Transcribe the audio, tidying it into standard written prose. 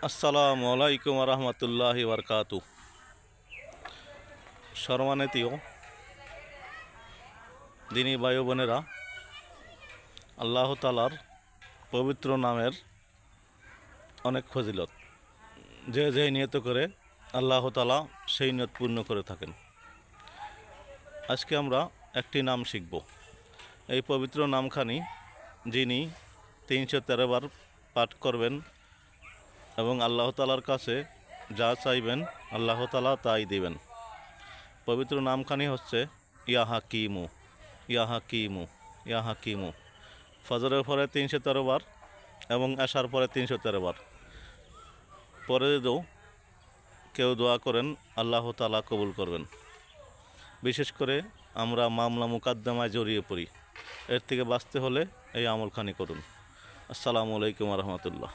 আসসালামু আলাইকুম রহমতুল্লাহি বরকাতু। সম্মানিত দিনী ভাই বোনেরা, আল্লাহ তাআলার পবিত্র নামের অনেক ফজিলত। যে যে নিয়ত করে আল্লাহ তাআলা সেই নিয়ত পূর্ণ করে থাকেন। আজকে আমরা একটি নাম শিখব। এই পবিত্র নামখানি যিনি 313 বার পাঠ করবেন এবং আল্লাহ তাআলার কাছে যা চাইবেন আল্লাহ তাআলা তাই দিবেন। পবিত্র নামখানি হচ্ছে ইয়া হাকিমু, ইয়া হাকিমু, ইয়া হাকিমু। ফজরের পরে 313 বার এবং আশার পরে 313 বার। পরে যদি কেউ দোয়া করেন আল্লাহ তাআলা কবুল করবেন। বিশেষ করে আমরা মামলা মুকাদ্দমায় জড়িয়ে পড়ি, এর থেকে বাঁচতে হলে এই আমলখানি করুন। আসসালামু আলাইকুম রহমতুল্লাহ।